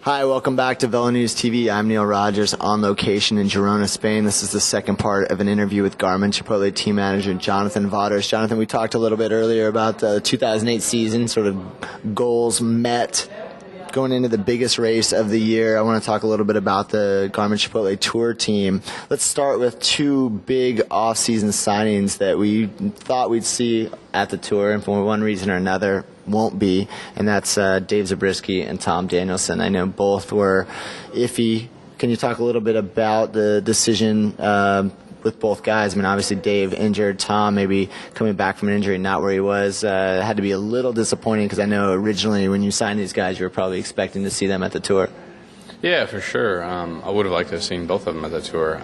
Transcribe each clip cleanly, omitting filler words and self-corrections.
Hi, welcome back to Velo News TV. I'm Neil Rogers on location in Girona, Spain. This is the second part of an interview with Garmin Chipotle team manager Jonathan Vaughters. Jonathan, we talked a little bit earlier about the 2008 season, sort of goals met going into the biggest race of the year. I want to talk a little bit about the Garmin Chipotle Tour team. Let's start with two big off-season signings that we thought we'd see at the Tour, and for one reason or another won't be, and that's Dave Zabriskie and Tom Danielson. I know both were iffy. Can you talk a little bit about the decision with both guys? I mean, obviously Dave injured, Tom maybe coming back from an injury, not where he was. Had to be a little disappointing because I know originally when you signed these guys, you were probably expecting to see them at the Tour. Yeah, for sure. I would have liked to have seen both of them at the Tour.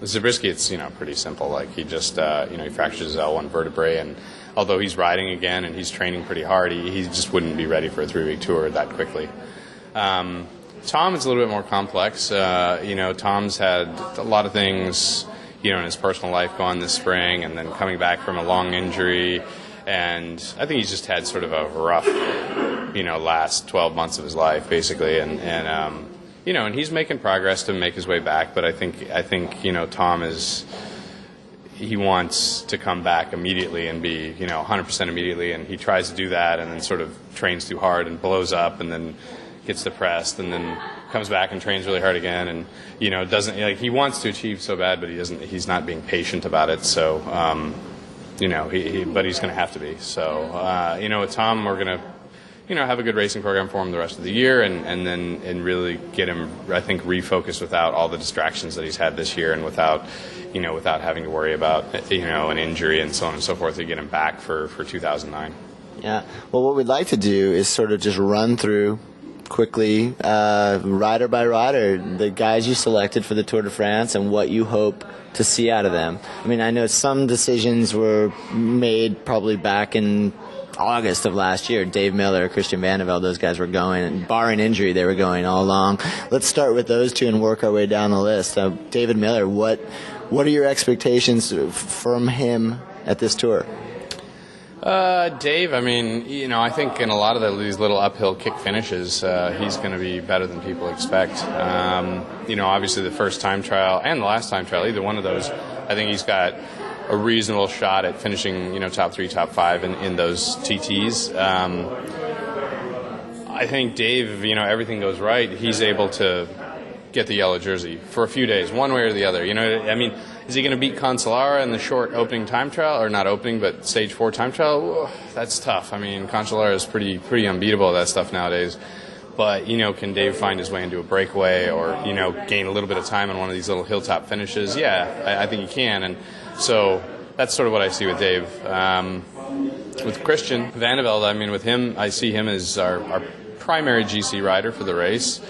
Zabriskie, it's pretty simple. Like he just he fractured his L1 vertebrae, and although he's riding again and he's training pretty hard, he just wouldn't be ready for a 3-week tour that quickly. Tom is a little bit more complex. Tom's had a lot of things in his personal life going this spring, and then coming back from a long injury, and I think he's just had sort of a rough last 12 months of his life basically, and he's making progress to make his way back, but I think Tom he wants to come back immediately and be 100% immediately, and he tries to do that and then sort of trains too hard and blows up and then gets depressed and then comes back and trains really hard again, and doesn't, he wants to achieve so bad, but he's not being patient about it, so but he's going to have to be. So with Tom, we're going to have a good racing program for him the rest of the year, and really get him, I think, refocused without all the distractions that he's had this year, and without having to worry about an injury and so on and so forth to get him back for 2009. Yeah. Well, what we'd like to do is sort of just run through quickly, rider by rider, the guys you selected for the Tour de France and what you hope to see out of them. I mean, I know some decisions were made probably back in August of last year. Dave Miller, Christian Vandevelde, those guys were going, and barring injury, they were going all along. Let's start with those two and work our way down the list. David Miller, what are your expectations from him at this Tour? Dave, I think in a lot of these little uphill kick finishes, he's going to be better than people expect. Obviously the first time trial and the last time trial, either one of those, I think he's got a reasonable shot at finishing, top 3, top 5 in those TTs. I think Dave, everything goes right, he's able to get the yellow jersey for a few days, one way or the other. Is he going to beat Cancellara in the short opening time trial, or not opening, but stage 4 time trial? That's tough. Cancellara is pretty unbeatable at that stuff nowadays. But, can Dave find his way into a breakaway, or, gain a little bit of time on one of these little hilltop finishes? Yeah, I think he can. And so that's sort of what I see with Dave. With Christian Vandevelde, with him, I see him as our primary GC rider for the race.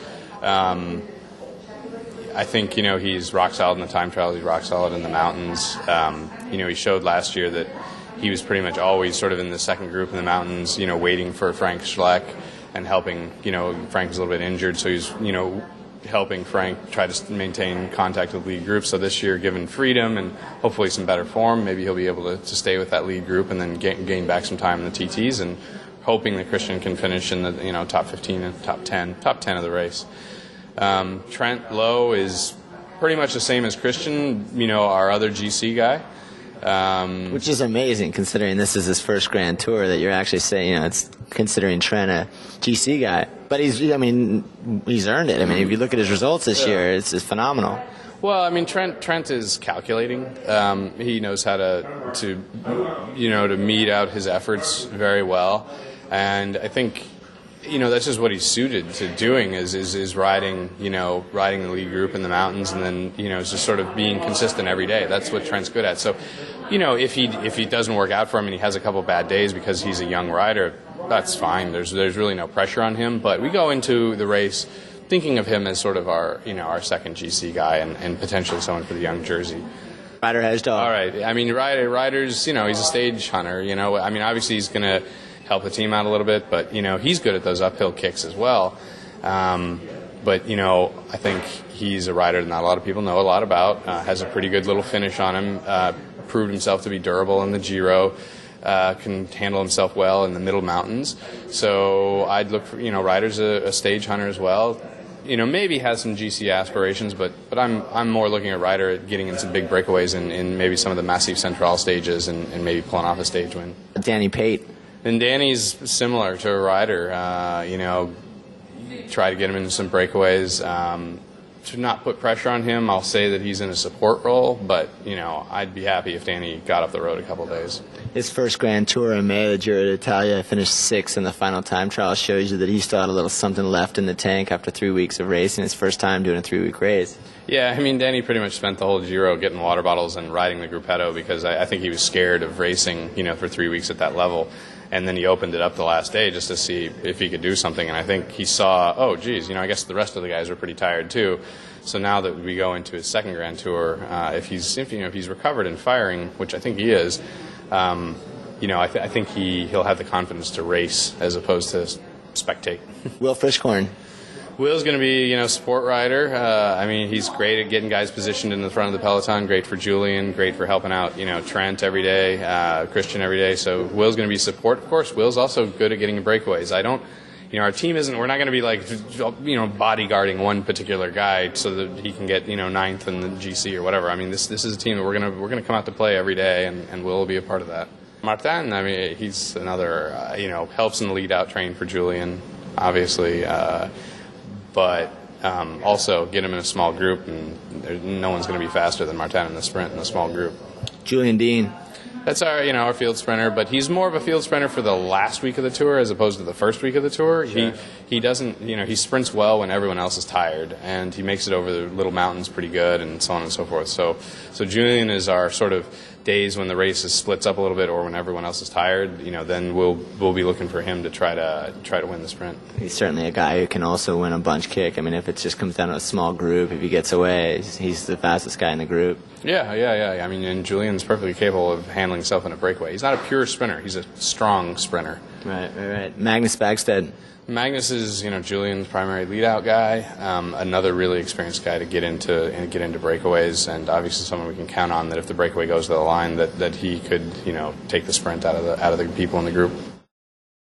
I think, he's rock solid in the time trials, he's rock solid in the mountains. He showed last year that he was pretty much always sort of in the second group in the mountains, waiting for Frank Schleck and helping, Frank was a little bit injured, so he's, helping Frank try to maintain contact with lead group. So this year, given freedom and hopefully some better form, maybe he'll be able to stay with that lead group and then gain back some time in the TTs, and hoping that Christian can finish in the top 15 and top 10 of the race. Trent Lowe is pretty much the same as Christian, our other GC guy. Which is amazing, considering this is his first Grand Tour, that you're actually saying, it's considering Trent a GC guy. But he's earned it. If you look at his results this year, it's phenomenal. Well, Trent is calculating. He knows how to mete out his efforts very well, and I think that's just what he's suited to doing is riding riding the lead group in the mountains, and then it's just sort of being consistent every day. That's what Trent's good at. So if he doesn't work out for him and he has a couple bad days because he's a young rider, that's fine. There's really no pressure on him. But we go into the race thinking of him as sort of our second GC guy and potentially someone for the young jersey. Ryder Hesjedal. All right. Riders. He's a stage hunter. Obviously he's going to help the team out a little bit, but he's good at those uphill kicks as well. But I think he's a rider that not a lot of people know a lot about. Has a pretty good little finish on him. Proved himself to be durable in the Giro. can handle himself well in the middle mountains. So I'd look for, Ryder's a stage hunter as well. Maybe has some GC aspirations, but I'm more looking at Ryder at getting in some big breakaways in maybe some of the Massif Central stages and maybe pulling off a stage win. Danny Pate. And Danny's similar to Ryder. Try to get him into some breakaways. To not put pressure on him, I'll say that he's in a support role, but, I'd be happy if Danny got off the road a couple of days. His first Grand Tour in May, the Giro d'Italia, finished 6th in the final time trial. Shows you that he still had a little something left in the tank after 3 weeks of racing, his first time doing a 3-week race. Yeah, Danny pretty much spent the whole Giro getting water bottles and riding the Gruppetto because I think he was scared of racing, for 3 weeks at that level. And then he opened it up the last day just to see if he could do something. And I think he saw, oh, geez, I guess the rest of the guys are pretty tired too. So now that we go into his second Grand Tour, if he's recovered and firing, which I think he is, I think he'll have the confidence to race as opposed to spectate. Will Frischkorn. Will's going to be, support rider. He's great at getting guys positioned in the front of the peloton. Great for Julian. Great for helping out, Trent every day, Christian every day. So Will's going to be support. Of course, Will's also good at getting breakaways. Our team we're not going to be like, bodyguarding one particular guy so that he can get, 9th in the GC or whatever. This is a team that we're going to come out to play every day, and Will be a part of that. Martin, he's another, helps in the lead out train for Julian, obviously. But also get him in a small group, and no one's going to be faster than Martin in the sprint in a small group. Julian Dean. That's our field sprinter, but he's more of a field sprinter for the last week of the tour as opposed to the first week of the tour. Sure. He doesn't, he sprints well when everyone else is tired, and he makes it over the little mountains pretty good, and so on and so forth. So Julian is our sort of days when the race splits up a little bit, or when everyone else is tired. Then we'll be looking for him to try to win the sprint. He's certainly a guy who can also win a bunch kick. If it just comes down to a small group, if he gets away, he's the fastest guy in the group. Yeah. And Julian's perfectly capable of handling himself in a breakaway. He's not a pure sprinter. He's a strong sprinter. Right. Magnus Bagstead. Magnus is, Julian's primary lead-out guy. Another really experienced guy to get into breakaways, and obviously someone we can count on that if the breakaway goes to the line, that he could, take the sprint out of the people in the group.